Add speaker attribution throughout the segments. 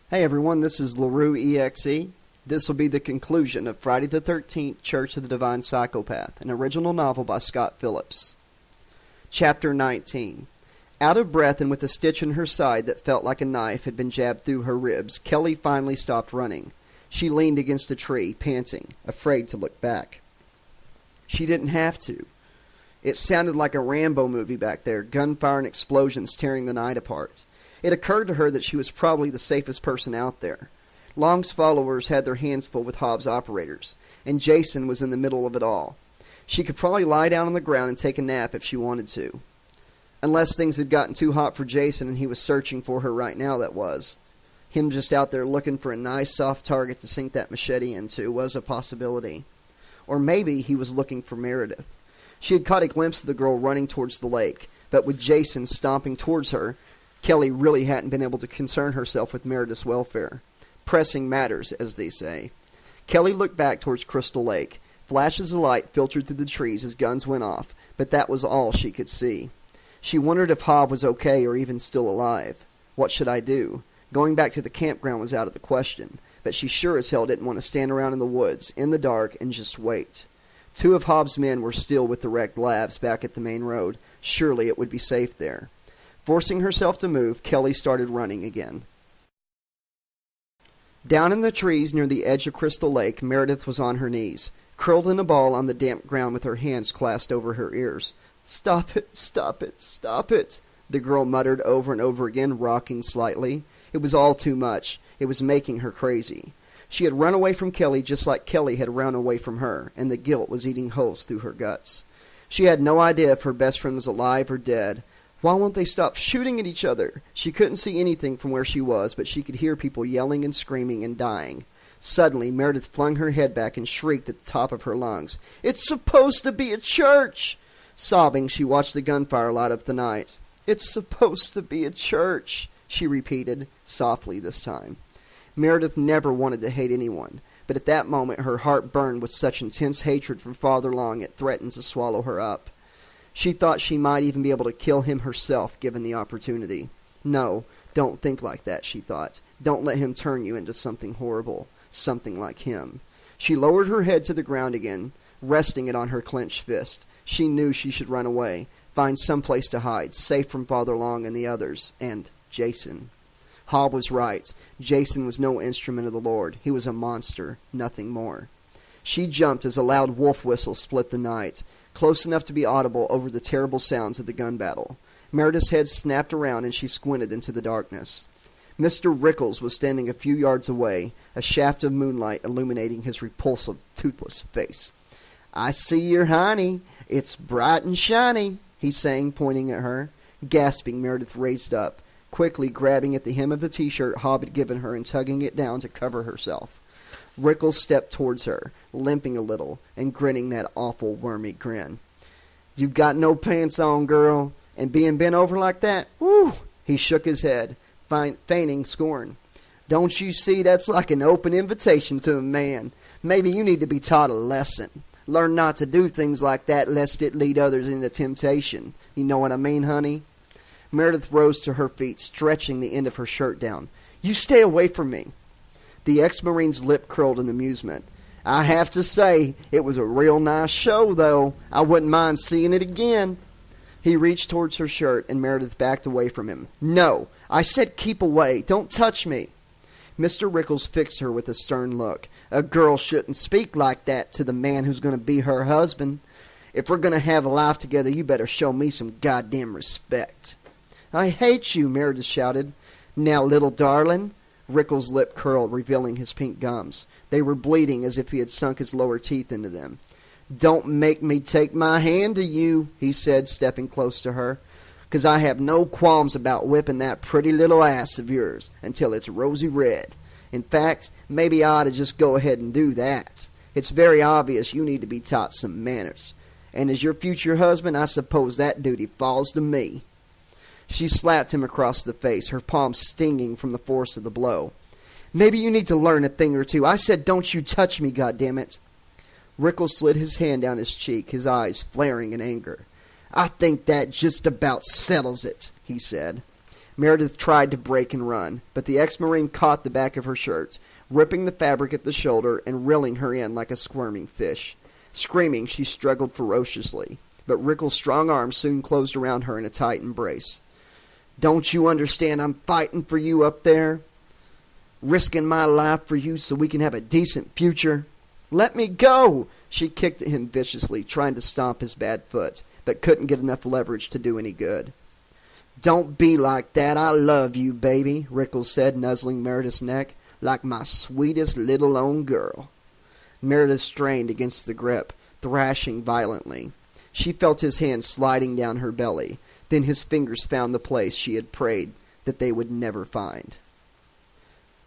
Speaker 1: Hey everyone, this is LaRue EXE. This will be the conclusion of Friday the 13th, Church of the Divine Psychopath, an original novel by Scott Phillips. Chapter 19. Out of breath and with a stitch in her side that felt like a knife had been jabbed through her ribs, Kelly finally stopped running. She leaned against a tree, panting, afraid to look back. She didn't have to. It sounded like a Rambo movie back there, gunfire and explosions tearing the night apart. It occurred to her that she was probably the safest person out there. Long's followers had their hands full with Hobbs' operators, and Jason was in the middle of it all. She could probably lie down on the ground and take a nap if she wanted to. Unless things had gotten too hot for Jason and he was searching for her right now, that was. Him just out there looking for a nice soft target to sink that machete into was a possibility. Or maybe he was looking for Meredith. She had caught a glimpse of the girl running towards the lake, but with Jason stomping towards her, Kelly really hadn't been able to concern herself with Meredith's welfare. Pressing matters, as they say. Kelly looked back towards Crystal Lake. Flashes of light filtered through the trees as guns went off, but that was all she could see. She wondered if Hobb was okay or even still alive. What should I do? Going back to the campground was out of the question, but she sure as hell didn't want to stand around in the woods, in the dark, and just wait. Two of Hobbs' men were still with the wrecked labs back at the main road. Surely it would be safe there. Forcing herself to move, Kelly started running again. Down in the trees near the edge of Crystal Lake, Meredith was on her knees, curled in a ball on the damp ground with her hands clasped over her ears. "Stop it, stop it, stop it," the girl muttered over and over again, rocking slightly. It was all too much. It was making her crazy. She had run away from Kelly just like Kelly had run away from her, and the guilt was eating holes through her guts. She had no idea if her best friend was alive or dead. Why won't they stop shooting at each other? She couldn't see anything from where she was, but she could hear people yelling and screaming and dying. Suddenly, Meredith flung her head back and shrieked at the top of her lungs. "It's supposed to be a church!" Sobbing, she watched the gunfire light up the night. "It's supposed to be a church," she repeated, softly this time. Meredith never wanted to hate anyone, but at that moment her heart burned with such intense hatred for Father Long it threatened to swallow her up. She thought she might even be able to kill him herself, given the opportunity. No, don't think like that, she thought. Don't let him turn you into something horrible, something like him. She lowered her head to the ground again, resting it on her clenched fist. She knew she should run away, find some place to hide, safe from Father Long and the others, and Jason. Hobb was right. Jason was no instrument of the Lord. He was a monster, nothing more. She jumped as a loud wolf whistle split the night, close enough to be audible over the terrible sounds of the gun battle. Meredith's head snapped around and she squinted into the darkness. Mr. Rickles was standing a few yards away, a shaft of moonlight illuminating his repulsive, toothless face. "I see your honey. It's bright and shiny," he sang, pointing at her. Gasping, Meredith raised up, quickly grabbing at the hem of the T-shirt Hobb had given her and tugging it down to cover herself. Rickles stepped towards her, limping a little, and grinning that awful wormy grin. "You got no pants on, girl, and being bent over like that, whew!" He shook his head, feigning scorn. "Don't you see that's like an open invitation to a man? Maybe you need to be taught a lesson. Learn not to do things like that lest it lead others into temptation. You know what I mean, honey?" Meredith rose to her feet, stretching the end of her shirt down. "You stay away from me." The ex-Marine's lip curled in amusement. "I have to say, it was a real nice show, though. I wouldn't mind seeing it again." He reached towards her shirt, and Meredith backed away from him. "No, I said keep away. Don't touch me." Mr. Rickles fixed her with a stern look. "A girl shouldn't speak like that to the man who's going to be her husband. If we're going to have a life together, you better show me some goddamn respect." "I hate you," Meredith shouted. "Now, little darling." Rickles' lip curled, revealing his pink gums. They were bleeding as if he had sunk his lower teeth into them. "Don't make me take my hand to you," he said, stepping close to her, "'cause I have no qualms about whipping that pretty little ass of yours until it's rosy red. In fact, maybe I ought to just go ahead and do that. It's very obvious you need to be taught some manners. And as your future husband, I suppose that duty falls to me." She slapped him across the face, her palms stinging from the force of the blow. "Maybe you need to learn a thing or two. I said don't you touch me, goddammit." Rickles slid his hand down his cheek, his eyes flaring in anger. "I think that just about settles it," he said. Meredith tried to break and run, but the ex-Marine caught the back of her shirt, ripping the fabric at the shoulder and reeling her in like a squirming fish. Screaming, she struggled ferociously, but Rickles' strong arms soon closed around her in a tight embrace. "Don't you understand I'm fighting for you up there? Risking my life for you so we can have a decent future? Let me go!" She kicked at him viciously, trying to stomp his bad foot, but couldn't get enough leverage to do any good. "Don't be like that. I love you, baby," Rickles said, nuzzling Meredith's neck, "like my sweetest little own girl." Meredith strained against the grip, thrashing violently. She felt his hand sliding down her belly. Then his fingers found the place she had prayed that they would never find.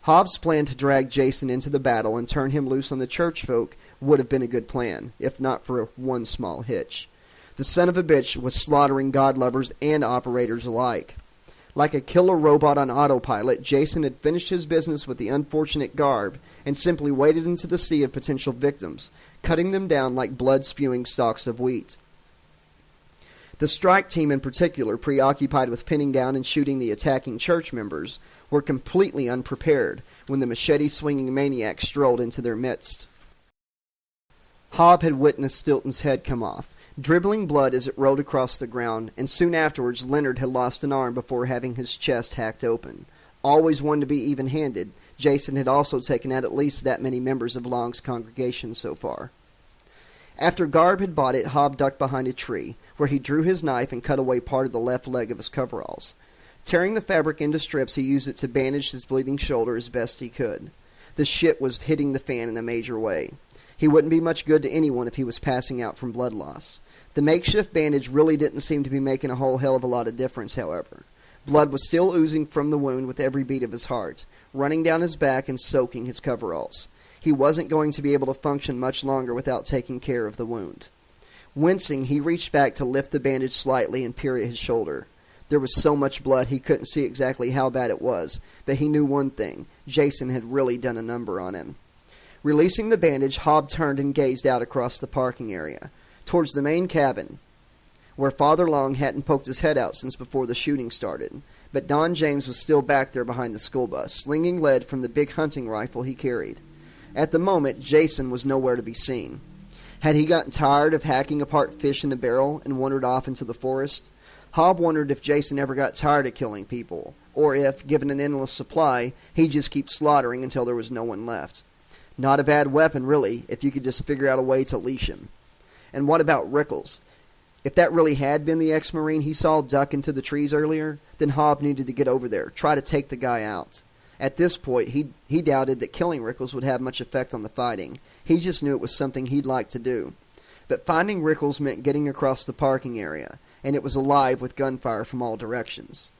Speaker 1: Hobbs' plan to drag Jason into the battle and turn him loose on the church folk would have been a good plan, if not for one small hitch. The son of a bitch was slaughtering God lovers and operators alike. Like a killer robot on autopilot, Jason had finished his business with the unfortunate Garb and simply waded into the sea of potential victims, cutting them down like blood-spewing stalks of wheat. The strike team in particular, preoccupied with pinning down and shooting the attacking church members, were completely unprepared when the machete-swinging maniac strolled into their midst. Hobb had witnessed Stilton's head come off, dribbling blood as it rolled across the ground, and soon afterwards Leonard had lost an arm before having his chest hacked open. Always one to be even-handed, Jason had also taken out at least that many members of Long's congregation so far. After Garb had bought it, Hobb ducked behind a tree, where he drew his knife and cut away part of the left leg of his coveralls. Tearing the fabric into strips, he used it to bandage his bleeding shoulder as best he could. The shit was hitting the fan in a major way. He wouldn't be much good to anyone if he was passing out from blood loss. The makeshift bandage really didn't seem to be making a whole hell of a lot of difference, however. Blood was still oozing from the wound with every beat of his heart, running down his back and soaking his coveralls. He wasn't going to be able to function much longer without taking care of the wound. Wincing, he reached back to lift the bandage slightly and peer at his shoulder. There was so much blood he couldn't see exactly how bad it was, but he knew one thing: Jason had really done a number on him. Releasing the bandage, Hobb turned and gazed out across the parking area, towards the main cabin, where Father Long hadn't poked his head out since before the shooting started, but Don James was still back there behind the school bus, slinging lead from the big hunting rifle he carried. At the moment, Jason was nowhere to be seen. Had he gotten tired of hacking apart fish in a barrel and wandered off into the forest? Hobb wondered if Jason ever got tired of killing people, or if, given an endless supply, he'd just keep slaughtering until there was no one left. Not a bad weapon, really, if you could just figure out a way to leash him. And what about Rickles? If that really had been the ex-Marine he saw duck into the trees earlier, then Hobb needed to get over there, try to take the guy out. At this point, he doubted that killing Rickles would have much effect on the fighting. He just knew it was something he'd like to do. But finding Rickles meant getting across the parking area, and it was alive with gunfire from all directions.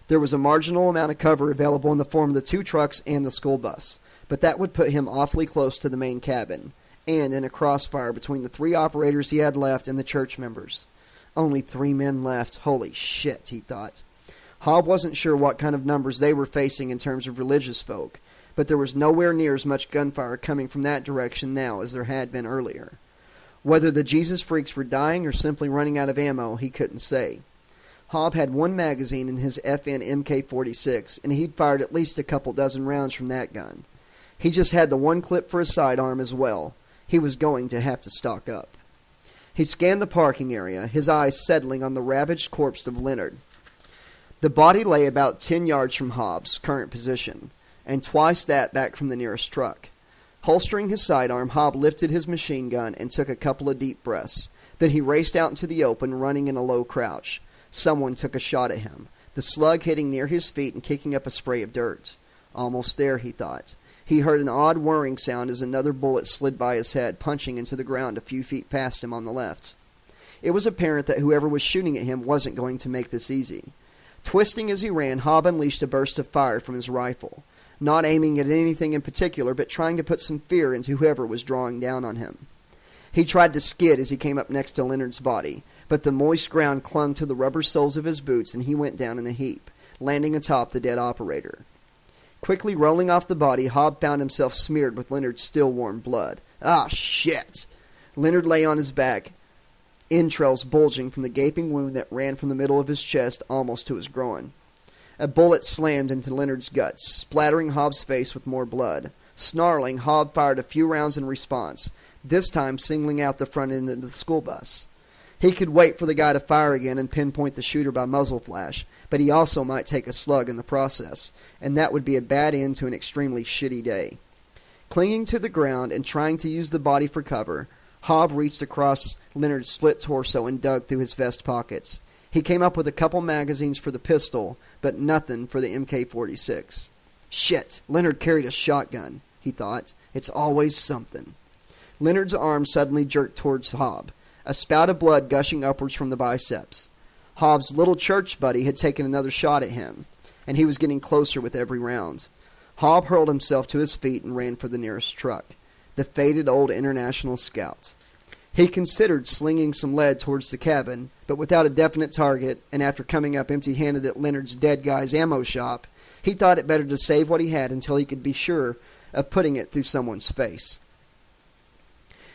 Speaker 1: There was a marginal amount of cover available in the form of the two trucks and the school bus, but that would put him awfully close to the main cabin, and in a crossfire between the 3 operators he had left and the church members. Only 3 men left. Holy shit, he thought. Hobb wasn't sure what kind of numbers they were facing in terms of religious folk, but there was nowhere near as much gunfire coming from that direction now as there had been earlier. Whether the Jesus freaks were dying or simply running out of ammo, he couldn't say. Hobb had 1 magazine in his FN MK46, and he'd fired at least a couple dozen rounds from that gun. He just had the 1 clip for his sidearm as well. He was going to have to stock up. He scanned the parking area, his eyes settling on the ravaged corpse of Leonard. The body lay about 10 yards from Hobbs' current position, and twice that back from the nearest truck. Holstering his sidearm, Hobb lifted his machine gun and took a couple of deep breaths. Then he raced out into the open, running in a low crouch. Someone took a shot at him, the slug hitting near his feet and kicking up a spray of dirt. Almost there, he thought. He heard an odd whirring sound as another bullet slid by his head, punching into the ground a few feet past him on the left. It was apparent that whoever was shooting at him wasn't going to make this easy. Twisting as he ran, Hobb unleashed a burst of fire from his rifle, not aiming at anything in particular, but trying to put some fear into whoever was drawing down on him. He tried to skid as he came up next to Leonard's body, but the moist ground clung to the rubber soles of his boots and he went down in a heap, landing atop the dead operator. Quickly rolling off the body, Hobb found himself smeared with Leonard's still-warm blood. Ah, shit! Leonard lay on his back, entrails bulging from the gaping wound that ran from the middle of his chest almost to his groin. A bullet slammed into Leonard's guts, splattering Hobbs' face with more blood. Snarling, Hobb fired a few rounds in response, this time singling out the front end of the school bus. He could wait for the guy to fire again and pinpoint the shooter by muzzle flash, but he also might take a slug in the process, and that would be a bad end to an extremely shitty day. Clinging to the ground and trying to use the body for cover, Hobb reached across Leonard's split torso and dug through his vest pockets. He came up with a couple magazines for the pistol, but nothing for the MK-46. Shit, Leonard carried a shotgun, he thought. It's always something. Leonard's arm suddenly jerked towards Hobb, a spout of blood gushing upwards from the biceps. Hobbs' little church buddy had taken another shot at him, and he was getting closer with every round. Hobb hurled himself to his feet and ran for the nearest truck, the faded old International Scout. He considered slinging some lead towards the cabin, but without a definite target, and after coming up empty-handed at Leonard's dead guy's ammo shop, he thought it better to save what he had until he could be sure of putting it through someone's face.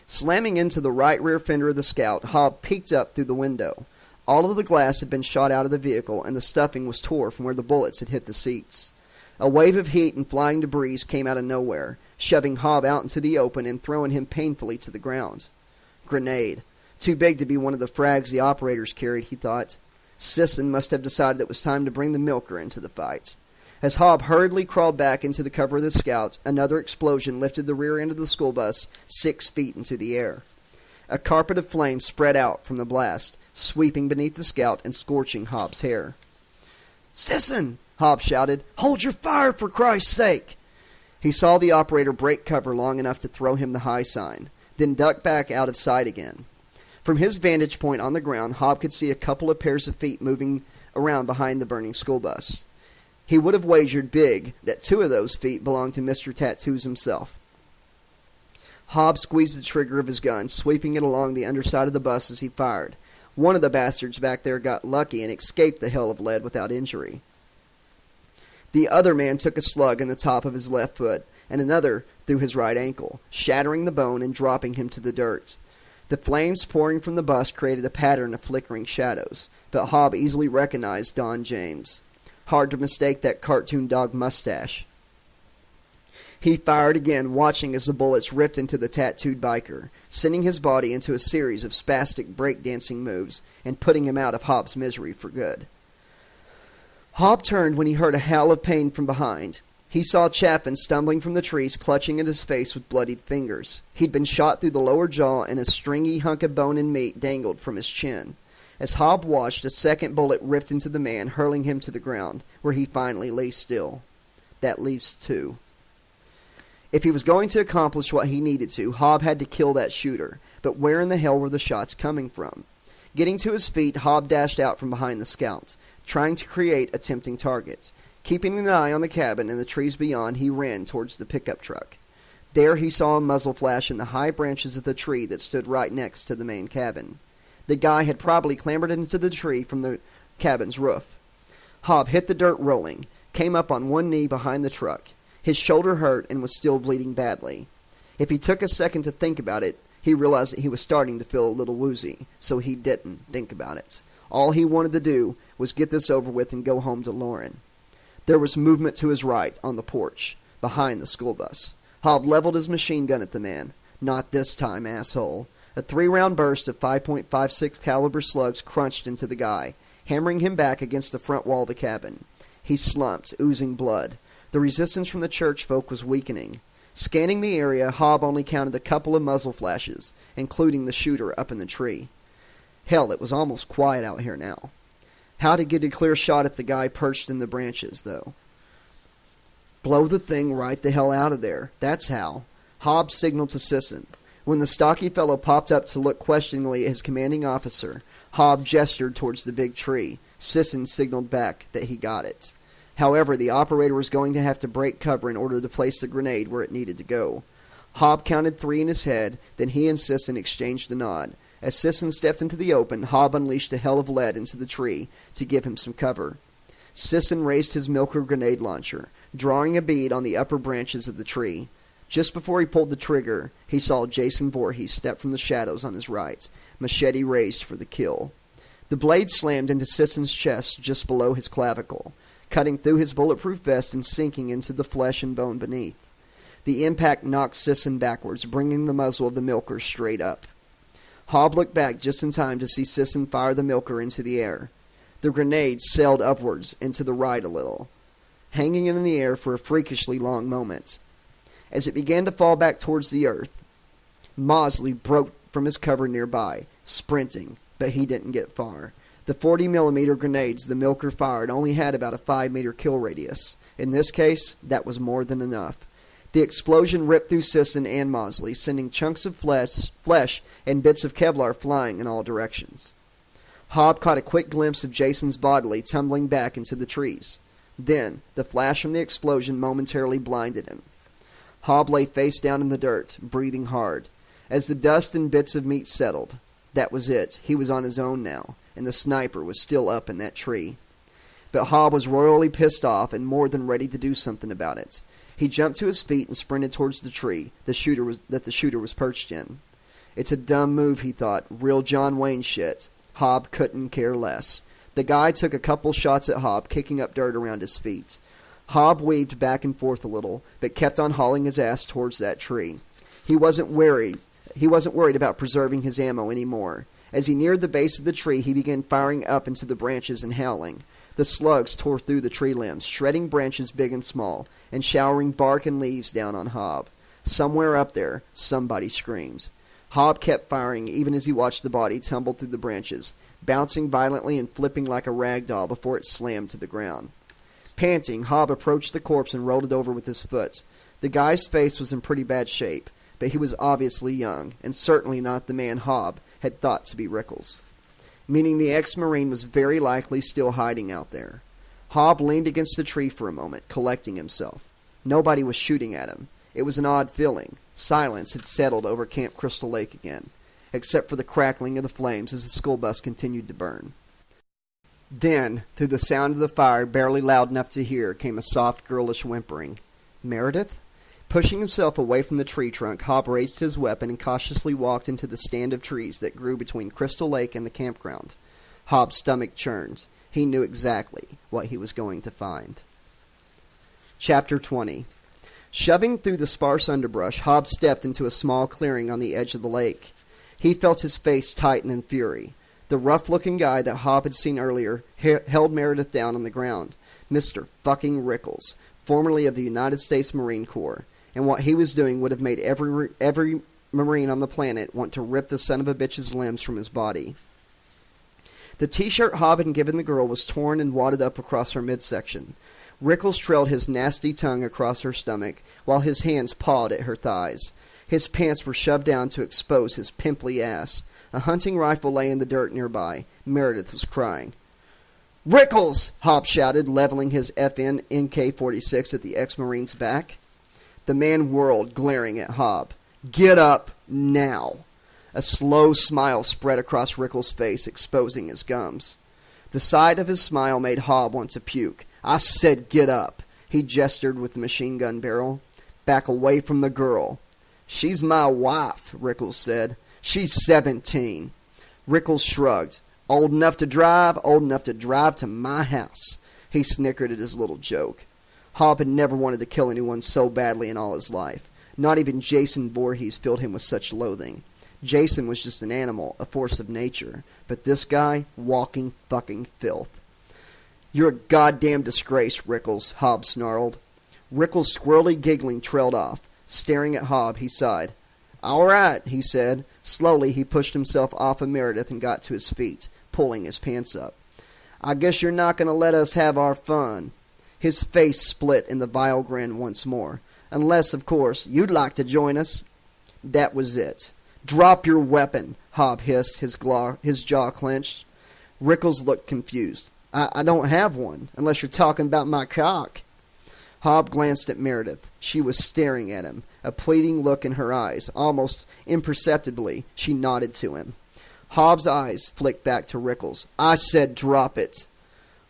Speaker 1: Slamming into the right rear fender of the Scout, Hobb peeked up through the window. All of the glass had been shot out of the vehicle, and the stuffing was tore from where the bullets had hit the seats. A wave of heat and flying debris came out of nowhere, shoving Hobb out into the open and throwing him painfully to the ground. Grenade. Too big to be one of the frags the operators carried, he thought. Sisson must have decided it was time to bring the milker into the fight. As Hobb hurriedly crawled back into the cover of the Scout, another explosion lifted the rear end of the school bus 6 feet into the air. A carpet of flame spread out from the blast, sweeping beneath the Scout and scorching Hobbs' hair. "Sisson!" Hobb shouted. "Hold your fire, for Christ's sake!" He saw the operator break cover long enough to throw him the high sign, then duck back out of sight again. From his vantage point on the ground, Hobb could see a couple of pairs of feet moving around behind the burning school bus. He would have wagered big that 2 of those feet belonged to Mr. Tattoos himself. Hobb squeezed the trigger of his gun, sweeping it along the underside of the bus as he fired. One of the bastards back there got lucky and escaped the hail of lead without injury. The other man took a slug in the top of his left foot, and another through his right ankle, shattering the bone and dropping him to the dirt. The flames pouring from the bus created a pattern of flickering shadows, but Hobb easily recognized Don James. Hard to mistake that cartoon dog mustache. He fired again, watching as the bullets ripped into the tattooed biker, sending his body into a series of spastic breakdancing moves and putting him out of Hobbs' misery for good. Hobb turned when he heard a howl of pain from behind. He saw Chaffin stumbling from the trees, clutching at his face with bloodied fingers. He'd been shot through the lower jaw, and a stringy hunk of bone and meat dangled from his chin. As Hobb watched, a second bullet ripped into the man, hurling him to the ground, where he finally lay still. That leaves 2. If he was going to accomplish what he needed to, Hobb had to kill that shooter, but where in the hell were the shots coming from? Getting to his feet, Hobb dashed out from behind the Scout, trying to create a tempting target. Keeping an eye on the cabin and the trees beyond, he ran towards the pickup truck. There he saw a muzzle flash in the high branches of the tree that stood right next to the main cabin. The guy had probably clambered into the tree from the cabin's roof. Hobb hit the dirt rolling, came up on one knee behind the truck. His shoulder hurt and was still bleeding badly. If he took a second to think about it, he realized that he was starting to feel a little woozy, so he didn't think about it. All he wanted to do was get this over with and go home to Lauren. There was movement to his right, on the porch, behind the school bus. Hobb leveled his machine gun at the man. "Not this time, asshole." A 3-round burst of 5.56 caliber slugs crunched into the guy, hammering him back against the front wall of the cabin. He slumped, oozing blood. The resistance from the church folk was weakening. Scanning the area, Hobb only counted a couple of muzzle flashes, including the shooter up in the tree. Hell, it was almost quiet out here now. How to get a clear shot at the guy perched in the branches, though? Blow the thing right the hell out of there. That's how. Hobb signaled to Sisson. When the stocky fellow popped up to look questioningly at his commanding officer, Hobb gestured towards the big tree. Sisson signaled back that he got it. However, the operator was going to have to break cover in order to place the grenade where it needed to go. Hobb counted 3 in his head, then he and Sisson exchanged a nod. As Sisson stepped into the open, Hobb unleashed a hail of lead into the tree to give him some cover. Sisson raised his milker grenade launcher, drawing a bead on the upper branches of the tree. Just before he pulled the trigger, he saw Jason Voorhees step from the shadows on his right, machete raised for the kill. The blade slammed into Sisson's chest just below his clavicle. cutting through his bulletproof vest and sinking into the flesh and bone beneath. The impact knocked Sisson backwards, bringing the muzzle of the milker straight up. Hobb looked back just in time to see Sisson fire the milker into the air. The grenade sailed upwards and to the right a little, hanging in the air for a freakishly long moment. As it began to fall back towards the earth, Mosley broke from his cover nearby, sprinting, but he didn't get far. The 40mm grenades the milker fired only had about a 5-meter kill radius. In this case, that was more than enough. The explosion ripped through Sisson and Mosley, sending chunks of flesh and bits of Kevlar flying in all directions. Hobb caught a quick glimpse of Jason's body tumbling back into the trees. Then, the flash from the explosion momentarily blinded him. Hobb lay face down in the dirt, breathing hard. As the dust and bits of meat settled, that was it. He was on his own now, and the sniper was still up in that tree. But Hobb was royally pissed off and more than ready to do something about it. He jumped to his feet and sprinted towards the tree the shooter was perched in. It's a dumb move, he thought. Real John Wayne shit. Hobb couldn't care less. The guy took a couple shots at Hobb, kicking up dirt around his feet. Hobb weaved back and forth a little, but kept on hauling his ass towards that tree. He wasn't worried about preserving his ammo anymore. As he neared the base of the tree, he began firing up into the branches and howling. The slugs tore through the tree limbs, shredding branches big and small, and showering bark and leaves down on Hobb. Somewhere up there, somebody screams. Hobb kept firing even as he watched the body tumble through the branches, bouncing violently and flipping like a rag doll before it slammed to the ground. Panting, Hobb approached the corpse and rolled it over with his foot. The guy's face was in pretty bad shape, but he was obviously young, and certainly not the man Hobb had thought to be Rickles, meaning the ex-Marine was very likely still hiding out there. Hobb leaned against the tree for a moment, collecting himself. Nobody was shooting at him. It was an odd feeling. Silence had settled over Camp Crystal Lake again, except for the crackling of the flames as the school bus continued to burn. Then, through the sound of the fire, barely loud enough to hear, came a soft, girlish whimpering. Meredith? Pushing himself away from the tree trunk, Hobb raised his weapon and cautiously walked into the stand of trees that grew between Crystal Lake and the campground. Hobb's stomach churned. He knew exactly what he was going to find. Chapter 20. Shoving through the sparse underbrush, Hobb stepped into a small clearing on the edge of the lake. He felt his face tighten in fury. The rough-looking guy that Hobb had seen earlier held Meredith down on the ground. Mr. fucking Rickles, formerly of the United States Marine Corps. And what he was doing would have made every Marine on the planet want to rip the son of a bitch's limbs from his body. The t-shirt Hobb had given the girl was torn and wadded up across her midsection. Rickles trailed his nasty tongue across her stomach, while his hands pawed at her thighs. His pants were shoved down to expose his pimply ass. A hunting rifle lay in the dirt nearby. Meredith was crying. "Rickles!" Hobb shouted, leveling his FN MK-46 at the ex-Marine's back. The man whirled, glaring at Hobb. "Get up, now!" A slow smile spread across Rickles' face, exposing his gums. The sight of his smile made Hobb want to puke. "I said get up." He gestured with the machine gun barrel. "Back away from the girl." "She's my wife," Rickles said. "She's 17. Rickles shrugged. "Old enough to drive to my house." He snickered at his little joke. Hobb had never wanted to kill anyone so badly in all his life. Not even Jason Voorhees filled him with such loathing. Jason was just an animal, a force of nature. But this guy, walking fucking filth. "You're a goddamn disgrace, Rickles," Hobb snarled. Rickles, squirrely giggling, trailed off. Staring at Hobb, he sighed. "All right," he said. Slowly, he pushed himself off of Meredith and got to his feet, pulling his pants up. "I guess you're not going to let us have our fun." His face split in the vile grin once more. "Unless, of course, you'd like to join us." That was it. "Drop your weapon," Hobb hissed, his jaw clenched. Rickles looked confused. I don't have one, unless you're talking about my cock." Hobb glanced at Meredith. She was staring at him, a pleading look in her eyes. Almost imperceptibly, she nodded to him. Hobb's eyes flicked back to Rickles. "I said drop it."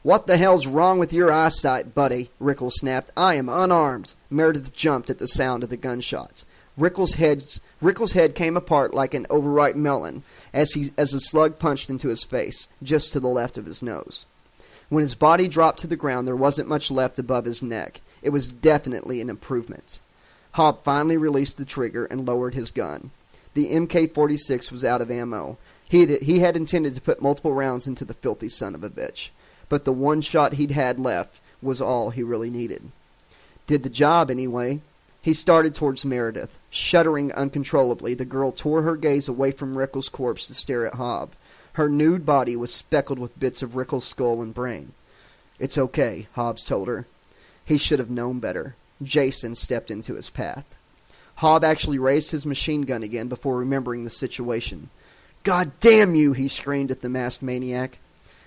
Speaker 1: "What the hell's wrong with your eyesight, buddy?" Rickles snapped. "I am unarmed." Meredith jumped at the sound of the gunshots. Rickles' head came apart like an overripe melon as a slug punched into his face, just to the left of his nose. When his body dropped to the ground, there wasn't much left above his neck. It was definitely an improvement. Hobb finally released the trigger and lowered his gun. The MK-46 was out of ammo. He had intended to put multiple rounds into the filthy son of a bitch, but the one shot he'd had left was all he really needed. Did the job anyway. He started towards Meredith. Shuddering uncontrollably, the girl tore her gaze away from Rickles' corpse to stare at Hobb. Her nude body was speckled with bits of Rickles' skull and brain. "It's okay," Hobbs told her. He should have known better. Jason stepped into his path. Hobb actually raised his machine gun again before remembering the situation. "God damn you!" he screamed at the masked maniac.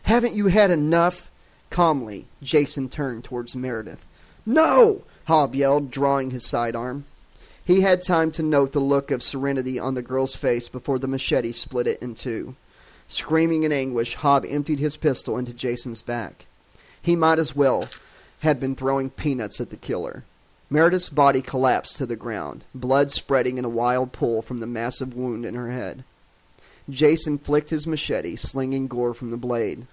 Speaker 1: "Haven't you had enough?" Calmly, Jason turned towards Meredith. "No!" Hobb yelled, drawing his sidearm. He had time to note the look of serenity on the girl's face before the machete split it in two. Screaming in anguish, Hobb emptied his pistol into Jason's back. He might as well have been throwing peanuts at the killer. Meredith's body collapsed to the ground, blood spreading in a wild pool from the massive wound in her head. Jason flicked his machete, slinging gore from the blade.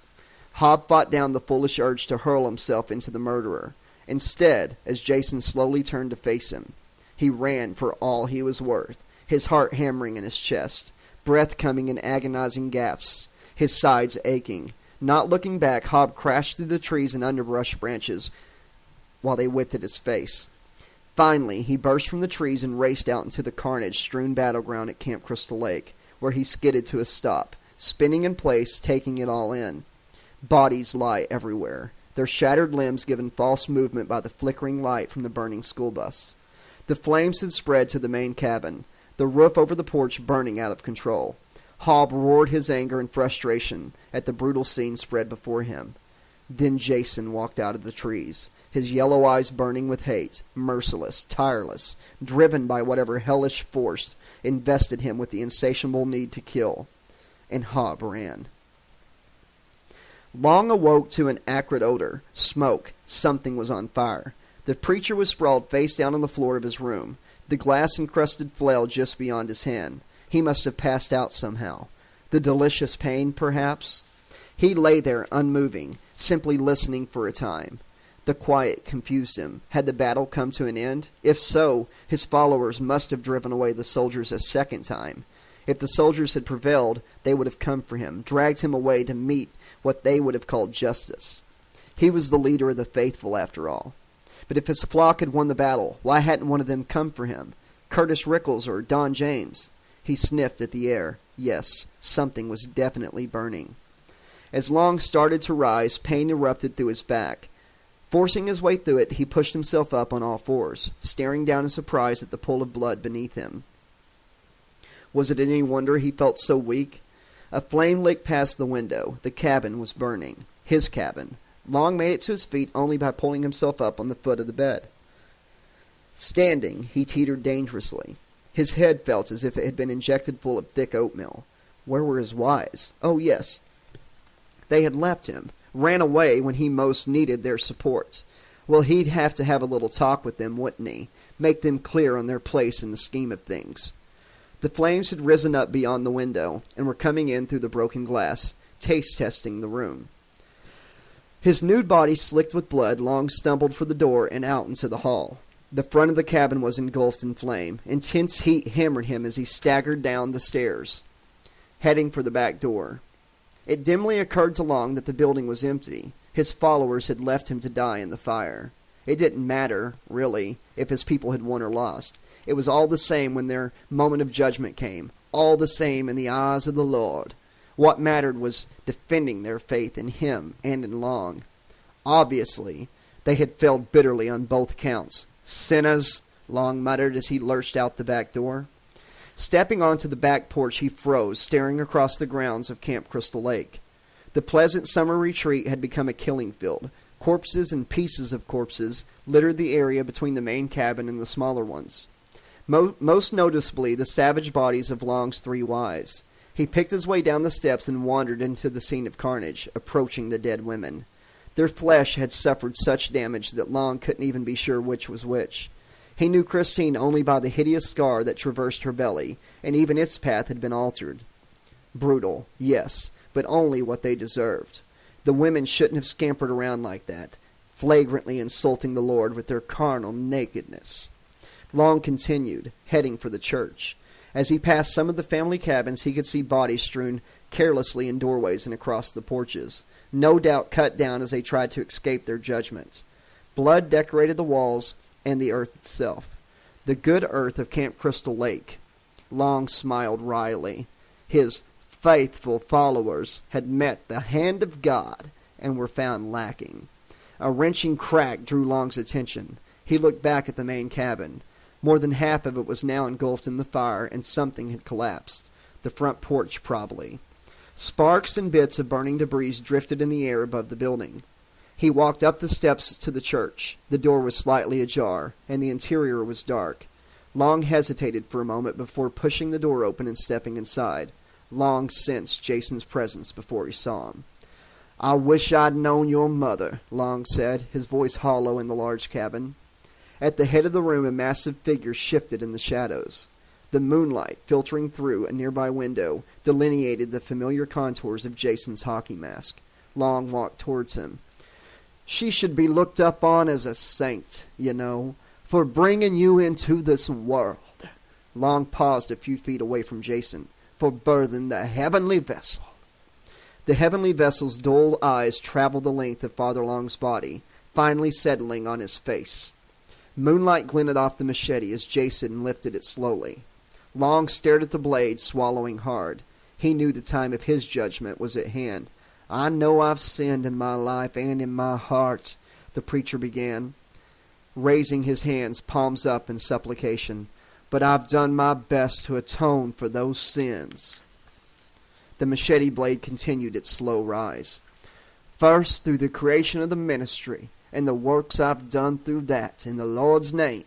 Speaker 1: Hobb fought down the foolish urge to hurl himself into the murderer. Instead, as Jason slowly turned to face him, he ran for all he was worth, his heart hammering in his chest, breath coming in agonizing gasps, his sides aching. Not looking back, Hobb crashed through the trees and underbrush branches while they whipped at his face. Finally, he burst from the trees and raced out into the carnage-strewn battleground at Camp Crystal Lake, where he skidded to a stop, spinning in place, taking it all in. Bodies lie everywhere, their shattered limbs given false movement by the flickering light from the burning school bus. The flames had spread to the main cabin, the roof over the porch burning out of control. Hobb roared his anger and frustration at the brutal scene spread before him. Then Jason walked out of the trees, his yellow eyes burning with hate, merciless, tireless, driven by whatever hellish force invested him with the insatiable need to kill. And Hobb ran. Long awoke to an acrid odor, smoke. Something was on fire. The preacher was sprawled face down on the floor of his room, the glass-encrusted flail just beyond his hand. He must have passed out somehow. The delicious pain, perhaps? He lay there, unmoving, simply listening for a time. The quiet confused him. Had the battle come to an end? If so, his followers must have driven away the soldiers a second time. If the soldiers had prevailed, they would have come for him, dragged him away to meet what they would have called justice. He was the leader of the faithful, after all. But if his flock had won the battle, why hadn't one of them come for him? Curtis Rickles or Don James? He sniffed at the air. Yes, something was definitely burning. As Long started to rise, pain erupted through his back. Forcing his way through it, he pushed himself up on all fours, staring down in surprise at the pool of blood beneath him. Was it any wonder he felt so weak? A flame licked past the window. The cabin was burning. His cabin. Long made it to his feet only by pulling himself up on the foot of the bed. Standing, he teetered dangerously. His head felt as if it had been injected full of thick oatmeal. Where were his wives? Oh, yes. They had left him, ran away when he most needed their support. Well, he'd have to have a little talk with them, wouldn't he? Make them clear on their place in the scheme of things. The flames had risen up beyond the window and were coming in through the broken glass, taste-testing the room. His nude body slicked with blood, Long stumbled for the door and out into the hall. The front of the cabin was engulfed in flame. Intense heat hammered him as he staggered down the stairs, heading for the back door. It dimly occurred to Long that the building was empty. His followers had left him to die in the fire. It didn't matter, really, if his people had won or lost. It was all the same when their moment of judgment came. All the same in the eyes of the Lord. What mattered was defending their faith in him and in Long. Obviously, they had failed bitterly on both counts. "Sinners," Long muttered as he lurched out the back door. Stepping onto the back porch, he froze, staring across the grounds of Camp Crystal Lake. The pleasant summer retreat had become a killing field. Corpses and pieces of corpses littered the area between the main cabin and the smaller ones. Most noticeably, the savage bodies of Long's 3 wives. He picked his way down the steps and wandered into the scene of carnage, approaching the dead women. Their flesh had suffered such damage that Long couldn't even be sure which was which. He knew Christine only by the hideous scar that traversed her belly, and even its path had been altered. Brutal, yes, but only what they deserved. The women shouldn't have scampered around like that, flagrantly insulting the Lord with their carnal nakedness. Long continued, heading for the church. As he passed some of the family cabins, he could see bodies strewn carelessly in doorways and across the porches, no doubt cut down as they tried to escape their judgment. Blood decorated the walls and the earth itself. The good earth of Camp Crystal Lake. Long smiled wryly. His faithful followers had met the hand of God and were found lacking. A wrenching crack drew Long's attention. He looked back at the main cabin. More than half of it was now engulfed in the fire, and something had collapsed. The front porch, probably. Sparks and bits of burning debris drifted in the air above the building. He walked up the steps to the church. The door was slightly ajar, and the interior was dark. Long hesitated for a moment before pushing the door open and stepping inside. Long sensed Jason's presence before he saw him. "I wish I'd known your mother," Long said, his voice hollow in the large cabin. At the head of the room, a massive figure shifted in the shadows. The moonlight, filtering through a nearby window, delineated the familiar contours of Jason's hockey mask. Long walked towards him. "She should be looked up on as a saint, you know, for bringing you into this world." Long paused a few feet away from Jason. "For birthing the heavenly vessel." The heavenly vessel's dull eyes traveled the length of Father Long's body, finally settling on his face. Moonlight glinted off the machete as Jason lifted it slowly. Long stared at the blade, swallowing hard. He knew the time of his judgment was at hand. "I know I've sinned in my life and in my heart," the preacher began, raising his hands, palms up in supplication. "But I've done my best to atone for those sins." The machete blade continued its slow rise. "First, through the creation of the ministry, and the works I've done through that, in the Lord's name.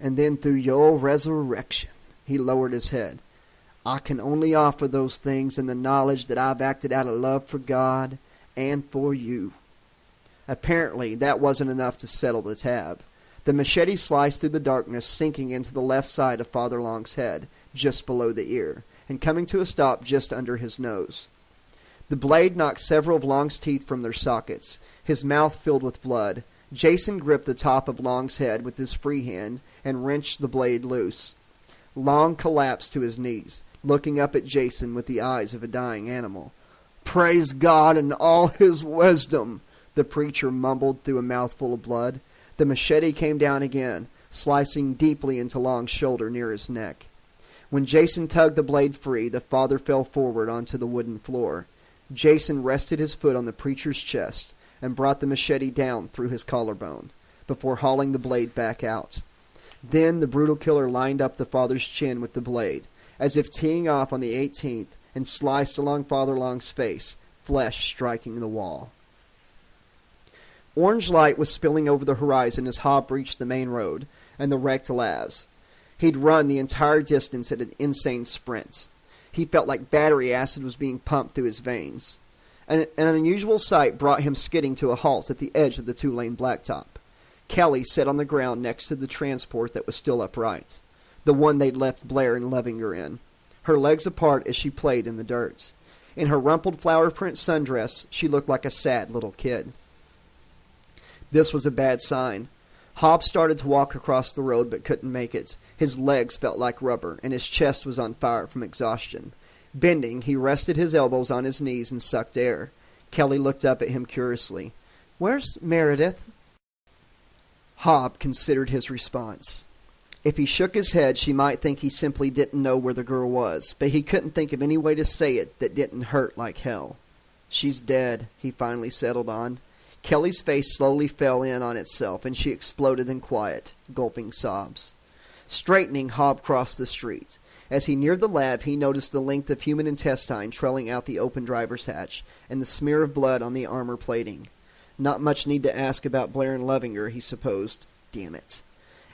Speaker 1: And then through your resurrection." He lowered his head. "I can only offer those things in the knowledge that I've acted out of love for God and for you." Apparently, that wasn't enough to settle the tab. The machete sliced through the darkness, sinking into the left side of Father Long's head, just below the ear, and coming to a stop just under his nose. The blade knocked several of Long's teeth from their sockets, his mouth filled with blood. Jason gripped the top of Long's head with his free hand and wrenched the blade loose. Long collapsed to his knees, looking up at Jason with the eyes of a dying animal. "Praise God and all his wisdom," the preacher mumbled through a mouthful of blood. The machete came down again, slicing deeply into Long's shoulder near his neck. When Jason tugged the blade free, the father fell forward onto the wooden floor. Jason rested his foot on the preacher's chest and brought the machete down through his collarbone, before hauling the blade back out. Then the brutal killer lined up the father's chin with the blade, as if teeing off on the 18th, and sliced along Father Long's face, flesh striking the wall. Orange light was spilling over the horizon as Hobb reached the main road and the wrecked labs. He'd run the entire distance at an insane sprint. He felt like battery acid was being pumped through his veins. An unusual sight brought him skidding to a halt at the edge of the two-lane blacktop. Kelly sat on the ground next to the transport that was still upright, the one they'd left Blair and Levinger in, her legs apart as she played in the dirt. In her rumpled flower-print sundress, she looked like a sad little kid. This was a bad sign. Hobb started to walk across the road but couldn't make it. His legs felt like rubber, and his chest was on fire from exhaustion. Bending, he rested his elbows on his knees and sucked air. Kelly looked up at him curiously. "Where's Meredith?" Hobb considered his response. If he shook his head, she might think he simply didn't know where the girl was, but he couldn't think of any way to say it that didn't hurt like hell. "She's dead," he finally settled on. Kelly's face slowly fell in on itself, and she exploded in quiet, gulping sobs. Straightening, Hobb crossed the street. As he neared the lab, he noticed the length of human intestine trailing out the open driver's hatch, and the smear of blood on the armor plating. Not much need to ask about Blair and Levinger, he supposed. Damn it.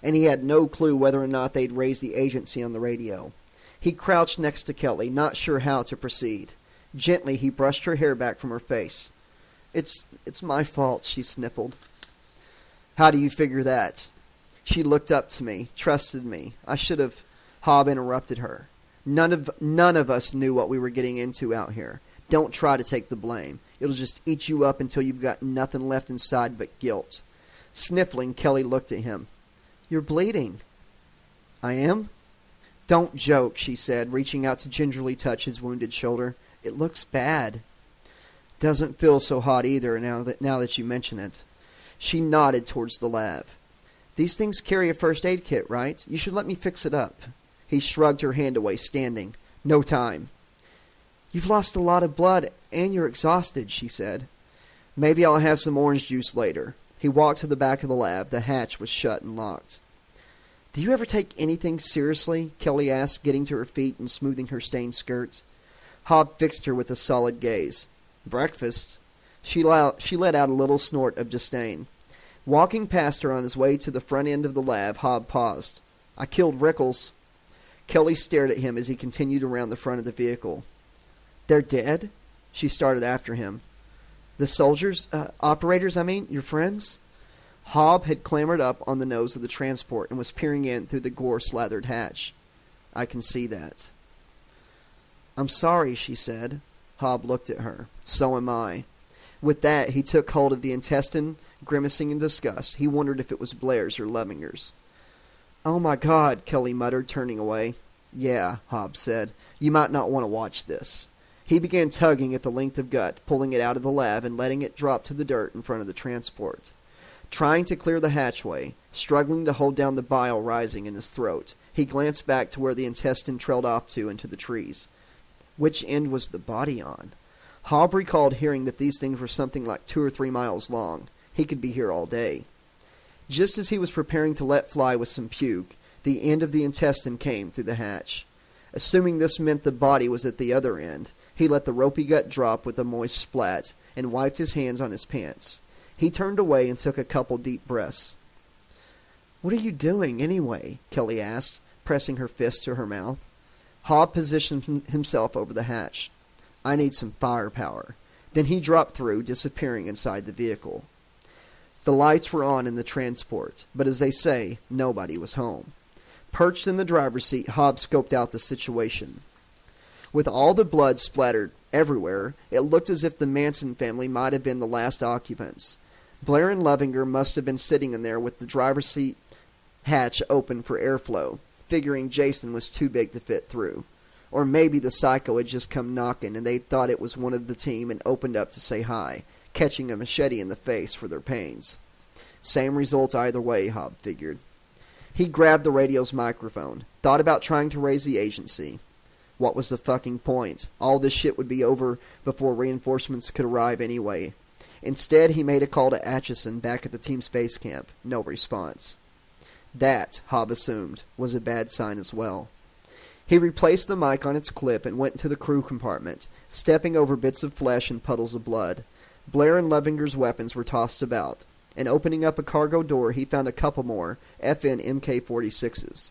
Speaker 1: And he had no clue whether or not they'd raised the agency on the radio. He crouched next to Kelly, not sure how to proceed. Gently, he brushed her hair back from her face. It's my fault," she sniffled. "How do you figure that?" "She looked up to me, trusted me. I should have..." Hobb interrupted her. None of us knew what we were getting into out here. Don't try to take the blame. It'll just eat you up until you've got nothing left inside but guilt. Sniffling, Kelly looked at him. You're bleeding. I am? Don't joke, she said, reaching out to gingerly touch his wounded shoulder. It looks bad. Doesn't feel so hot either now that you mention it. She nodded towards the lav. These things carry a first aid kit, right? You should let me fix it up. He shrugged her hand away, standing. No time. You've lost a lot of blood, and you're exhausted, she said. Maybe I'll have some orange juice later. He walked to the back of the lab. The hatch was shut and locked. Do you ever take anything seriously? Kelly asked, getting to her feet and smoothing her stained skirt. Hobb fixed her with a solid gaze. Breakfast? She let out a little snort of disdain. Walking past her on his way to the front end of the lab, Hobb paused. I killed Rickles. Kelly stared at him as he continued around the front of the vehicle. They're dead? She started after him. The soldiers, operators, your friends? Hobb had clambered up on the nose of the transport and was peering in through the gore-slathered hatch. I can see that. I'm sorry, she said. Hobb looked at her. So am I. With that, he took hold of the intestine, grimacing in disgust. He wondered if it was Blair's or Levinger's. Oh my God, Kelly muttered, turning away. Yeah, Hobb said. You might not want to watch this. He began tugging at the length of gut, pulling it out of the lab and letting it drop to the dirt in front of the transport. Trying to clear the hatchway, struggling to hold down the bile rising in his throat, he glanced back to where the intestine trailed off to into the trees. Which end was the body on? Hobb recalled hearing that these things were something like 2 or 3 miles long. He could be here all day. Just as he was preparing to let fly with some puke, the end of the intestine came through the hatch. Assuming this meant the body was at the other end, he let the ropey gut drop with a moist splat and wiped his hands on his pants. He turned away and took a couple deep breaths. What are you doing, anyway? Kelly asked, pressing her fist to her mouth. Hobb positioned himself over the hatch. I need some firepower. Then he dropped through, disappearing inside the vehicle. The lights were on in the transport, but as they say, nobody was home. Perched in the driver's seat, Hobb scoped out the situation. With all the blood splattered everywhere, it looked as if the Manson family might have been the last occupants. Blair and Levinger must have been sitting in there with the driver's seat hatch open for airflow, figuring Jason was too big to fit through. Or maybe the psycho had just come knocking and they thought it was one of the team and opened up to say hi, catching a machete in the face for their pains. Same result either way, Hobb figured. He grabbed the radio's microphone, thought about trying to raise the agency. What was the fucking point? All this shit would be over before reinforcements could arrive anyway. Instead, he made a call to Atchison back at the team's base camp. No response. That, Hobb assumed, was a bad sign as well. He replaced the mic on its clip and went into the crew compartment, stepping over bits of flesh and puddles of blood. Blair and Levinger's weapons were tossed about, and opening up a cargo door, he found a couple more FN MK-46s.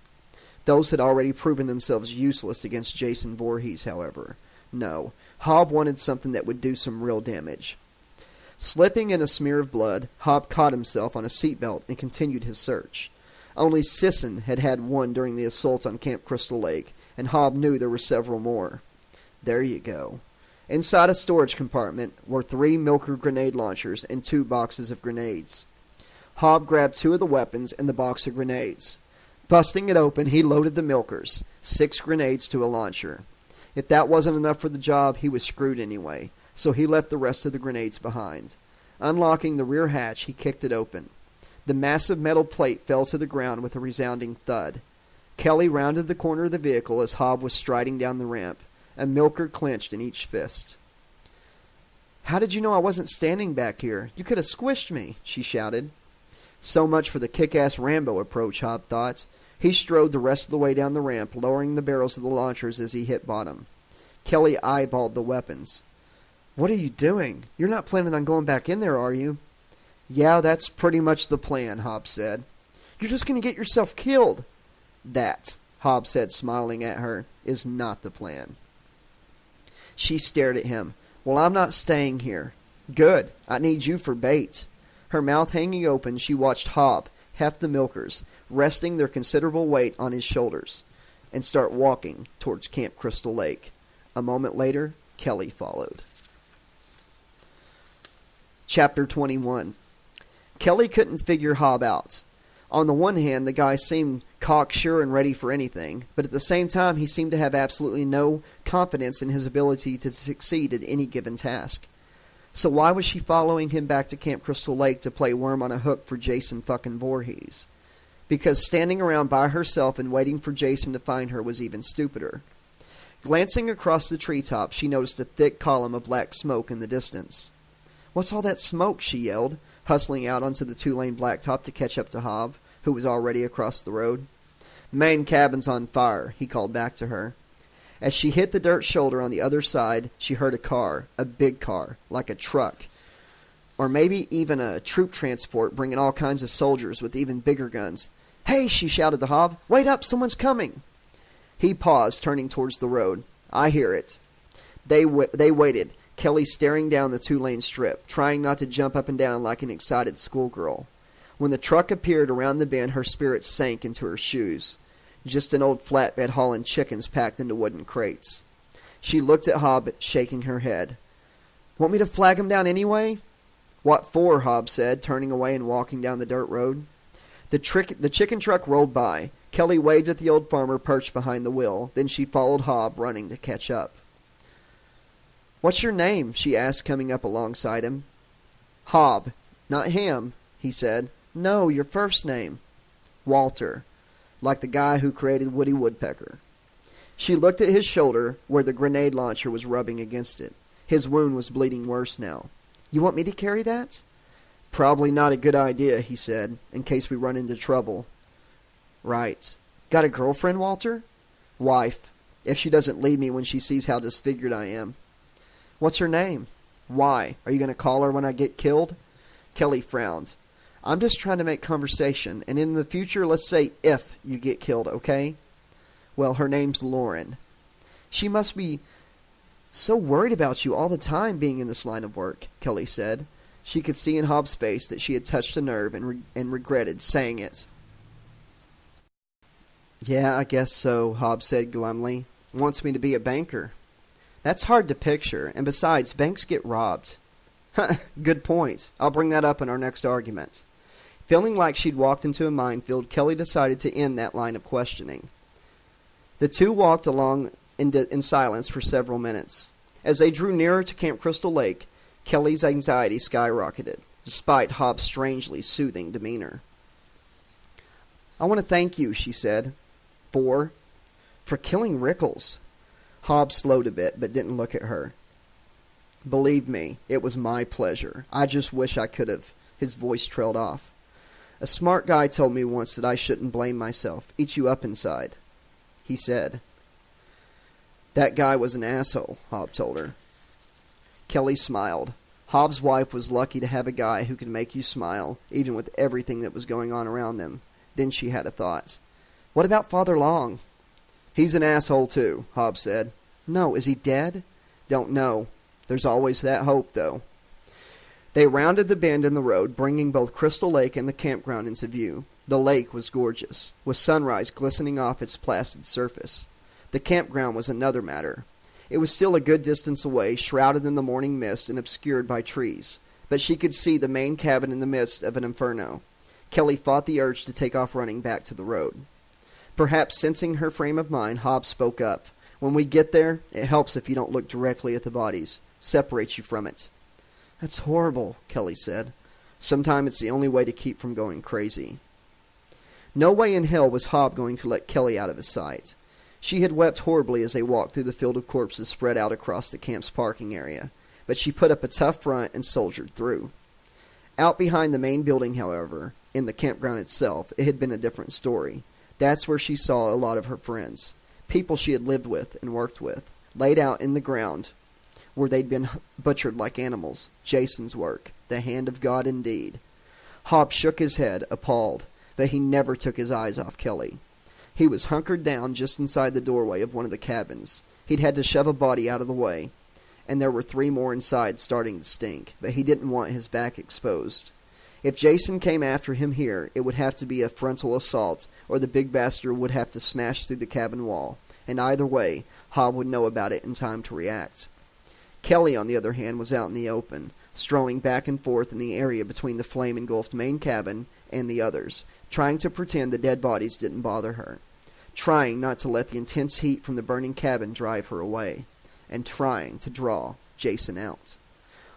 Speaker 1: Those had already proven themselves useless against Jason Voorhees, however. No, Hobb wanted something that would do some real damage. Slipping in a smear of blood, Hobb caught himself on a seatbelt and continued his search. Only Sisson had had one during the assault on Camp Crystal Lake, and Hobb knew there were several more. There you go. Inside a storage compartment were 3 Milker grenade launchers and 2 boxes of grenades. Hobb grabbed 2 of the weapons and the box of grenades. Busting it open, he loaded the Milkers, 6 grenades to a launcher. If that wasn't enough for the job, he was screwed anyway, so he left the rest of the grenades behind. Unlocking the rear hatch, he kicked it open. The massive metal plate fell to the ground with a resounding thud. Kelly rounded the corner of the vehicle as Hobb was striding down the ramp, a Milker clenched in each fist. How did you know I wasn't standing back here? You could have squished me, she shouted. So much for the kick-ass Rambo approach, Hobb thought. He strode the rest of the way down the ramp, lowering the barrels of the launchers as he hit bottom. Kelly eyeballed the weapons. What are you doing? You're not planning on going back in there, are you? Yeah, that's pretty much the plan, Hobb said. You're just going to get yourself killed. That, Hobb said, smiling at her, is not the plan. She stared at him. Well, I'm not staying here. Good. I need you for bait. Her mouth hanging open, she watched Hobb heft the Milkers, resting their considerable weight on his shoulders, and start walking towards Camp Crystal Lake. A moment later, Kelly followed. Chapter 21. Kelly couldn't figure Hob out. On the one hand, the guy seemed cocksure and ready for anything, but at the same time he seemed to have absolutely no confidence in his ability to succeed at any given task. So why was she following him back to Camp Crystal Lake to play worm on a hook for Jason fucking Voorhees? Because standing around by herself and waiting for Jason to find her was even stupider. Glancing across the treetops, she noticed a thick column of black smoke in the distance. "What's all that smoke?" she yelled, hustling out onto the two-lane blacktop to catch up to Hob, who was already across the road. "Main cabin's on fire," he called back to her. As she hit the dirt shoulder on the other side, she heard a car, a big car, like a truck, or maybe even a troop transport bringing all kinds of soldiers with even bigger guns. "Hey!" she shouted to Hob. "Wait up! Someone's coming!" He paused, turning towards the road. "I hear it." They waited, Kelly staring down the two-lane strip, trying not to jump up and down like an excited schoolgirl. When the truck appeared around the bend, her spirits sank into her shoes. Just an old flatbed hauling chickens packed into wooden crates. She looked at Hob, shaking her head. "Want me to flag him down anyway?" "What for?" Hob said, turning away and walking down the dirt road. The chicken truck rolled by. Kelly waved at the old farmer perched behind the wheel. Then she followed Hob, running to catch up. "What's your name?" she asked, coming up alongside him. "Hob. Not Ham," he said. "No, your first name." "Walter. Like the guy who created Woody Woodpecker." She looked at his shoulder, where the grenade launcher was rubbing against it. His wound was bleeding worse now. "You want me to carry that?" "Probably not a good idea," he said, "in case we run into trouble." "Right. Got a girlfriend, Walter?" "Wife. If she doesn't leave me when she sees how disfigured I am." "What's her name?" "Why? Are you going to call her when I get killed?" Kelly frowned. "I'm just trying to make conversation, and in the future, let's say if you get killed, okay?" "Well, her name's Lauren." "She must be so worried about you all the time being in this line of work," Kelly said. She could see in Hobbs' face that she had touched a nerve and regretted saying it. "Yeah, I guess so," Hobbs said glumly. "Wants me to be a banker." "That's hard to picture, and besides, banks get robbed." "Good point. I'll bring that up in our next argument." Feeling like she'd walked into a minefield, Kelly decided to end that line of questioning. The two walked along in silence for several minutes. As they drew nearer to Camp Crystal Lake, Kelly's anxiety skyrocketed, despite Hobbs' strangely soothing demeanor. "I want to thank you," she said. For killing Rickles." Hobbs slowed a bit, but didn't look at her. "Believe me, it was my pleasure. I just wish I could have." His voice trailed off. "A smart guy told me once that I shouldn't blame myself. Eat you up inside," he said. "That guy was an asshole," Hobbs told her. Kelly smiled. Hobbs' wife was lucky to have a guy who could make you smile, even with everything that was going on around them. Then she had a thought. "What about Father Long?" "He's an asshole, too," Hobbs said. "No, is he dead?" "Don't know. There's always that hope, though." They rounded the bend in the road, bringing both Crystal Lake and the campground into view. The lake was gorgeous, with sunrise glistening off its placid surface. The campground was another matter. It was still a good distance away, shrouded in the morning mist and obscured by trees, but she could see the main cabin in the midst of an inferno. Kelly fought the urge to take off running back to the road. Perhaps sensing her frame of mind, Hobbs spoke up. "When we get there, it helps if you don't look directly at the bodies. Separates you from it." "That's horrible," Kelly said. "Sometimes it's the only way to keep from going crazy." No way in hell was Hobb going to let Kelly out of his sight. She had wept horribly as they walked through the field of corpses spread out across the camp's parking area, but she put up a tough front and soldiered through. Out behind the main building, however, in the campground itself, it had been a different story. That's where she saw a lot of her friends, people she had lived with and worked with, laid out in the ground where they'd been butchered like animals. Jason's work, the hand of God indeed. Hobbs shook his head, appalled, but he never took his eyes off Kelly. He was hunkered down just inside the doorway of one of the cabins. He'd had to shove a body out of the way, and there were 3 more inside starting to stink, but he didn't want his back exposed. If Jason came after him here, it would have to be a frontal assault, or the big bastard would have to smash through the cabin wall, and either way, Hobb would know about it in time to react. Kelly, on the other hand, was out in the open. strolling back and forth in the area between the flame-engulfed main cabin and the others, trying to pretend the dead bodies didn't bother her, trying not to let the intense heat from the burning cabin drive her away, and trying to draw Jason out.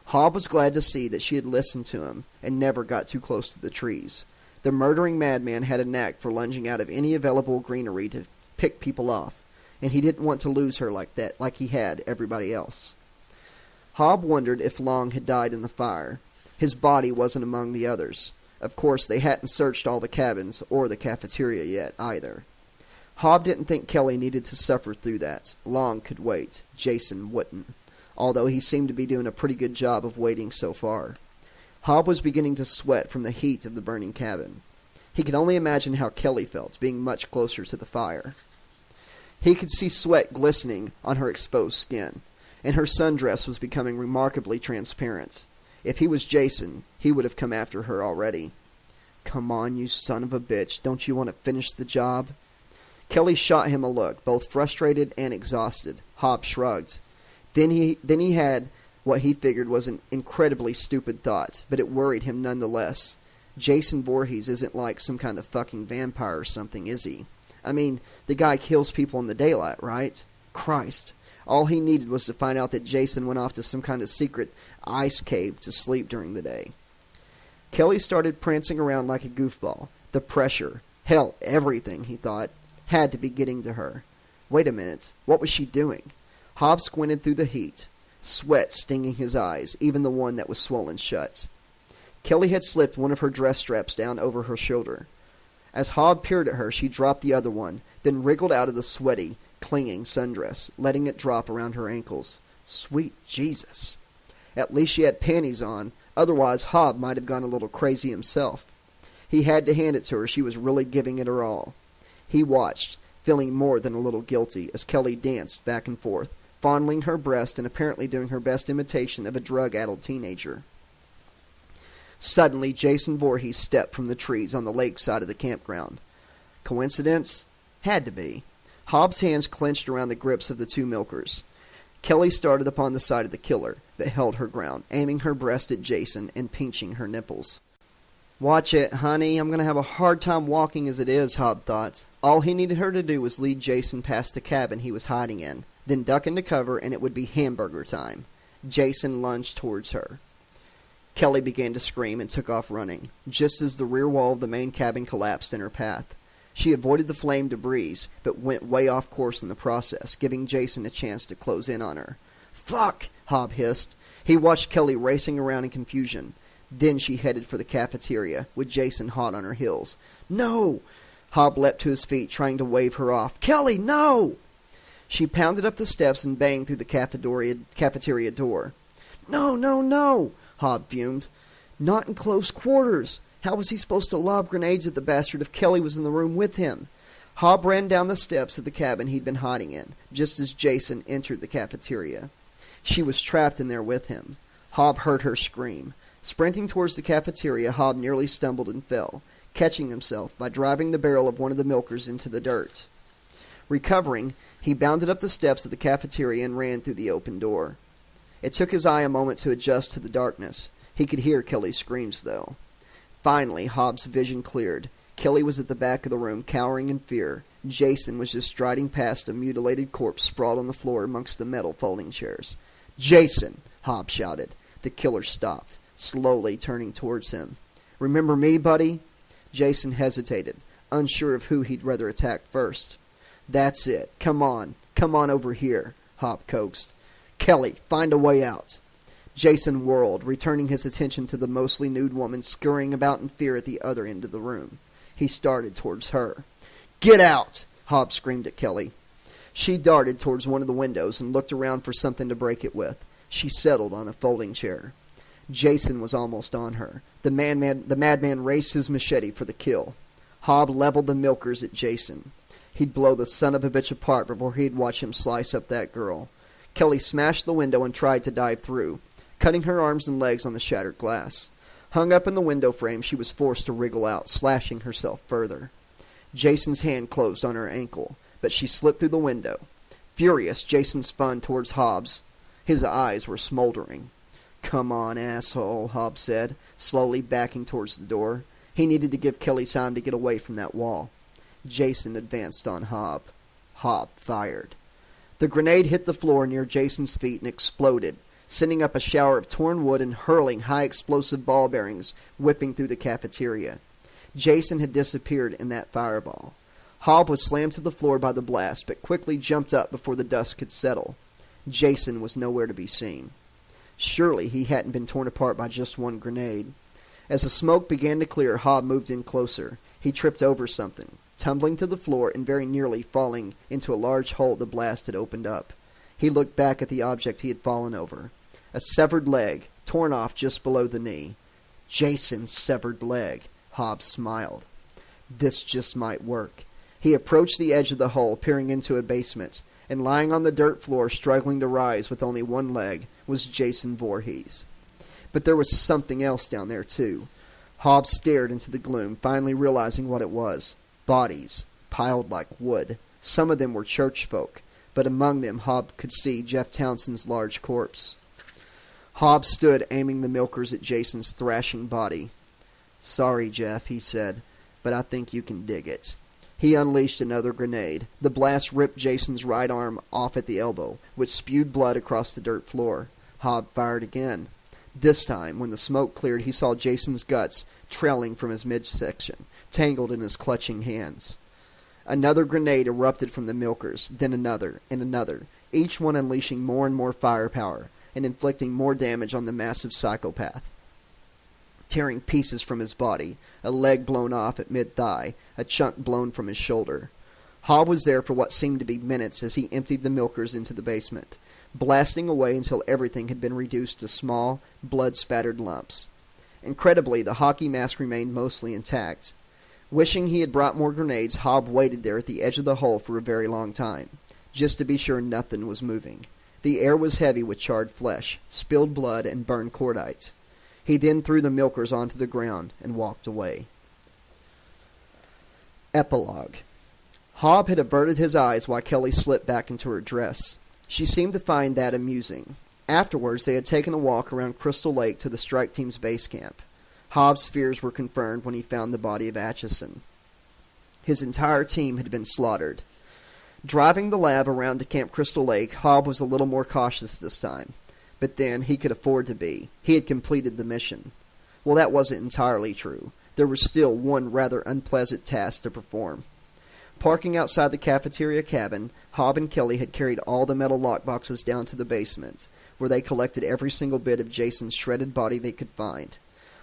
Speaker 1: Hobb was glad to see that she had listened to him and never got too close to the trees. The murdering madman had a knack for lunging out of any available greenery to pick people off, and he didn't want to lose her like that, like he had everybody else. Hobb wondered if Long had died in the fire. His body wasn't among the others. Of course, they hadn't searched all the cabins or the cafeteria yet, either. Hobb didn't think Kelly needed to suffer through that. Long could wait. Jason wouldn't, although he seemed to be doing a pretty good job of waiting so far. Hobb was beginning to sweat from the heat of the burning cabin. He could only imagine how Kelly felt, being much closer to the fire. He could see sweat glistening on her exposed skin, and her sundress was becoming remarkably transparent. If he was Jason, he would have come after her already. "Come on, you son of a bitch, don't you want to finish the job?" Kelly shot him a look, both frustrated and exhausted. Hobb shrugged. Then he had what he figured was an incredibly stupid thought, but it worried him nonetheless. Jason Voorhees isn't like some kind of fucking vampire or something, is he? I mean, the guy kills people in the daylight, right? Christ. All he needed was to find out that Jason went off to some kind of secret ice cave to sleep during the day. Kelly started prancing around like a goofball. The pressure, hell, everything, he thought, had to be getting to her. Wait a minute, what was she doing? Hobb squinted through the heat, sweat stinging his eyes, even the one that was swollen shut. Kelly had slipped one of her dress straps down over her shoulder. As Hobb peered at her, she dropped the other one, then wriggled out of the sweaty, clinging sundress, letting it drop around her ankles. Sweet Jesus. At least she had panties on, otherwise Hobb might have gone a little crazy himself. He had to hand it to her, she was really giving it her all. He watched, feeling more than a little guilty, as Kelly danced back and forth, fondling her breast and apparently doing her best imitation of a drug-addled teenager. Suddenly, Jason Voorhees stepped from the trees on the lake side of the campground. Coincidence? Had to be. Hobbs' hands clenched around the grips of the two milkers. Kelly started upon the side of the killer, but held her ground, aiming her breast at Jason and pinching her nipples. Watch it, honey. I'm going to have a hard time walking as it is, Hobb thought. All he needed her to do was lead Jason past the cabin he was hiding in, then duck into cover, and it would be hamburger time. Jason lunged towards her. Kelly began to scream and took off running, just as the rear wall of the main cabin collapsed in her path. She avoided the flame debris, but went way off course in the process, giving Jason a chance to close in on her. Fuck! Hobb hissed. He watched Kelly racing around in confusion. Then she headed for the cafeteria, with Jason hot on her heels. No! Hobb leapt to his feet, trying to wave her off. Kelly, no! She pounded up the steps and banged through the cafeteria door. No, no, no! Hobb fumed. Not in close quarters. How was he supposed to lob grenades at the bastard if Kelly was in the room with him? Hobb ran down the steps of the cabin he'd been hiding in, just as Jason entered the cafeteria. She was trapped in there with him. Hobb heard her scream. Sprinting towards the cafeteria, Hobb nearly stumbled and fell, catching himself by driving the barrel of one of the milkers into the dirt. Recovering, he bounded up the steps of the cafeteria and ran through the open door. It took his eye a moment to adjust to the darkness. He could hear Kelly's screams, though. Finally, Hobbs' vision cleared. Kelly was at the back of the room, cowering in fear. Jason was just striding past a mutilated corpse sprawled on the floor amongst the metal folding chairs. Jason! Hobbs shouted. The killer stopped, slowly turning towards him. Remember me, buddy? Jason hesitated, unsure of who he'd rather attack first. That's it. Come on over here, Hobb coaxed. Kelly, find a way out. Jason whirled, returning his attention to the mostly nude woman scurrying about in fear at the other end of the room. He started towards her. Get out! Hobb screamed at Kelly. She darted towards one of the windows and looked around for something to break it with. She settled on a folding chair. Jason was almost on her. The madman raised his machete for the kill. Hobb leveled the milkers at Jason. He'd blow the son of a bitch apart before he'd watch him slice up that girl. Kelly smashed the window and tried to dive through, cutting her arms and legs on the shattered glass. Hung up in the window frame, she was forced to wriggle out, slashing herself further. Jason's hand closed on her ankle, but she slipped through the window. Furious, Jason spun towards Hobbs. His eyes were smoldering. Come on, asshole, Hobbs said, slowly backing towards the door. He needed to give Kelly time to get away from that wall. Jason advanced on Hobb. Hobb fired. The grenade hit the floor near Jason's feet and exploded, sending up a shower of torn wood and hurling high-explosive ball bearings whipping through the cafeteria. Jason had disappeared in that fireball. Hobb was slammed to the floor by the blast, but quickly jumped up before the dust could settle. Jason was nowhere to be seen. Surely he hadn't been torn apart by just one grenade. As the smoke began to clear, Hobb moved in closer. He tripped over something, tumbling to the floor and very nearly falling into a large hole the blast had opened up. He looked back at the object he had fallen over. A severed leg, torn off just below the knee. Jason's severed leg. Hobbs smiled. This just might work. He approached the edge of the hole, peering into a basement, and lying on the dirt floor, struggling to rise with only one leg, was Jason Voorhees. But there was something else down there, too. Hobbs stared into the gloom, finally realizing what it was. Bodies, piled like wood. Some of them were church folk, but among them Hobbs could see Jeff Townsend's large corpse. Hobbs stood, aiming the milkers at Jason's thrashing body. "Sorry, Jeff," he said, "but I think you can dig it." He unleashed another grenade. The blast ripped Jason's right arm off at the elbow, which spewed blood across the dirt floor. Hobb fired again. This time, when the smoke cleared, he saw Jason's guts trailing from his midsection, tangled in his clutching hands. Another grenade erupted from the milkers, then another, and another, each one unleashing more and more firepower, and inflicting more damage on the massive psychopath. Tearing pieces from his body, a leg blown off at mid-thigh, a chunk blown from his shoulder. Hobb was there for what seemed to be minutes as he emptied the milkers into the basement, blasting away until everything had been reduced to small, blood-spattered lumps. Incredibly, the hockey mask remained mostly intact. Wishing he had brought more grenades, Hobb waited there at the edge of the hole for a very long time, just to be sure nothing was moving. The air was heavy with charred flesh, spilled blood, and burned cordite. He then threw the milkers onto the ground and walked away. Epilogue. Hobb had averted his eyes while Kelly slipped back into her dress. She seemed to find that amusing. Afterwards, they had taken a walk around Crystal Lake to the strike team's base camp. Hobbs' fears were confirmed when he found the body of Atchison. His entire team had been slaughtered. Driving the lab around to Camp Crystal Lake, Hobb was a little more cautious this time. But then, he could afford to be. He had completed the mission. Well, that wasn't entirely true. There was still one rather unpleasant task to perform. Parking outside the cafeteria cabin, Hobb and Kelly had carried all the metal lockboxes down to the basement, where they collected every single bit of Jason's shredded body they could find.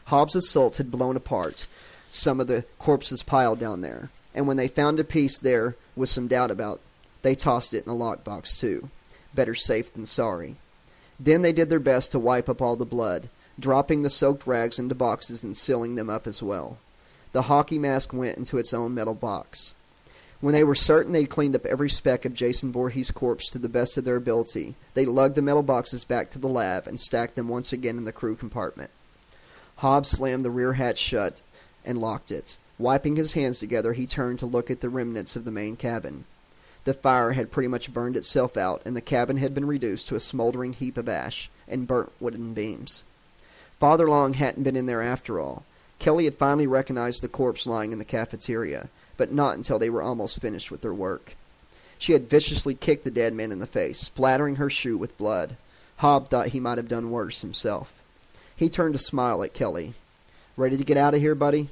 Speaker 1: Hobbs' assault had blown apart some of the corpses piled down there, and when they found a piece there with some doubt about, they tossed it in a lockbox too. Better safe than sorry. Then they did their best to wipe up all the blood, dropping the soaked rags into boxes and sealing them up as well. The hockey mask went into its own metal box. When they were certain they'd cleaned up every speck of Jason Voorhees' corpse to the best of their ability, they lugged the metal boxes back to the lab and stacked them once again in the crew compartment. Hobbs slammed the rear hatch shut and locked it. Wiping his hands together, he turned to look at the remnants of the main cabin. The fire had pretty much burned itself out, and the cabin had been reduced to a smoldering heap of ash and burnt wooden beams. Father Long hadn't been in there after all. Kelly had finally recognized the corpse lying in the cafeteria, but not until they were almost finished with their work. She had viciously kicked the dead man in the face, splattering her shoe with blood. Hobb thought he might have done worse himself. He turned to smile at Kelly. "Ready to get out of here, buddy?"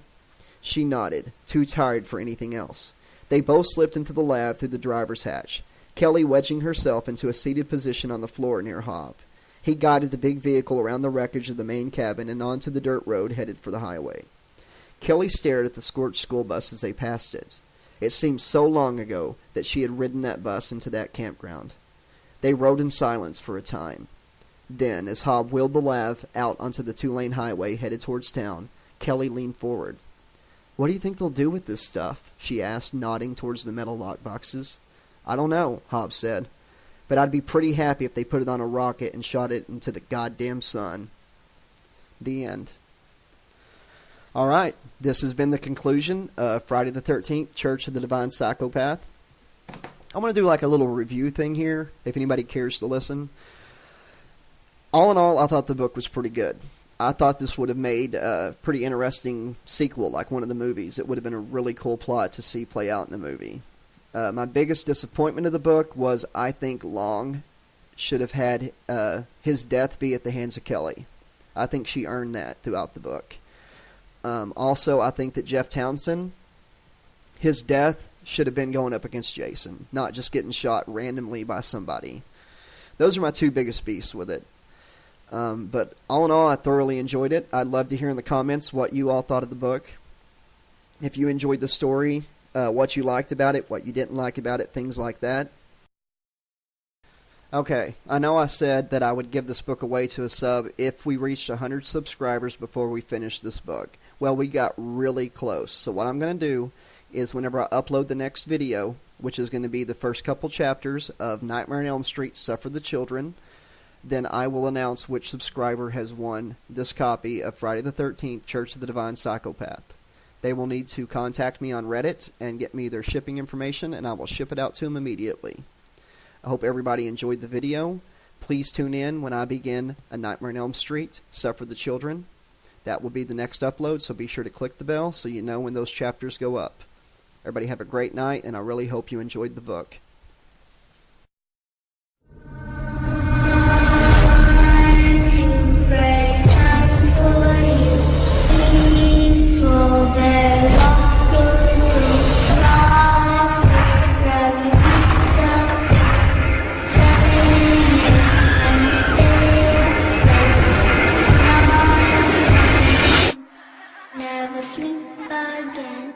Speaker 1: She nodded, too tired for anything else. They both slipped into the lab through the driver's hatch, Kelly wedging herself into a seated position on the floor near Hobb. He guided the big vehicle around the wreckage of the main cabin and onto the dirt road headed for the highway. Kelly stared at the scorched school bus as they passed it. It seemed so long ago that she had ridden that bus into that campground. They rode in silence for a time. Then, as Hobb wheeled the lab out onto the two-lane highway headed towards town, Kelly leaned forward. "What do you think they'll do with this stuff?" she asked, nodding towards the metal lockboxes. "I don't know," Hobb said. "But I'd be pretty happy if they put it on a rocket and shot it into the goddamn sun." The end. All right, this has been the conclusion of Friday the 13th, Church of the Divine Psychopath. I want to do like a little review thing here, if anybody cares to listen. All in all, I thought the book was pretty good. I thought this would have made a pretty interesting sequel, like one of the movies. It would have been a really cool plot to see play out in the movie. My biggest disappointment of the book was I think Long should have had his death be at the hands of Kelly. I think she earned that throughout the book. Also, I think that Jeff Townsend, his death should have been going up against Jason, not just getting shot randomly by somebody. Those are my two biggest beefs with it. But all in all, I thoroughly enjoyed it. I'd love to hear in the comments what you all thought of the book. If you enjoyed the story, what you liked about it, what you didn't like about it, things like that. Okay, I know I said that I would give this book away to a sub if we reached 100 subscribers before we finished this book. Well, we got really close. So what I'm going to do is whenever I upload the next video, which is going to be the first couple chapters of Nightmare on Elm Street, Suffer the Children, then I will announce which subscriber has won this copy of Friday the 13th, Church of the Divine Psychopath. They will need to contact me on Reddit and get me their shipping information, and I will ship it out to them immediately. I hope everybody enjoyed the video. Please tune in when I begin A Nightmare on Elm Street, Suffer the Children. That will be the next upload, so be sure to click the bell so you know when those chapters go up. Everybody have a great night, and I really hope you enjoyed the book.
Speaker 2: Never sleep again.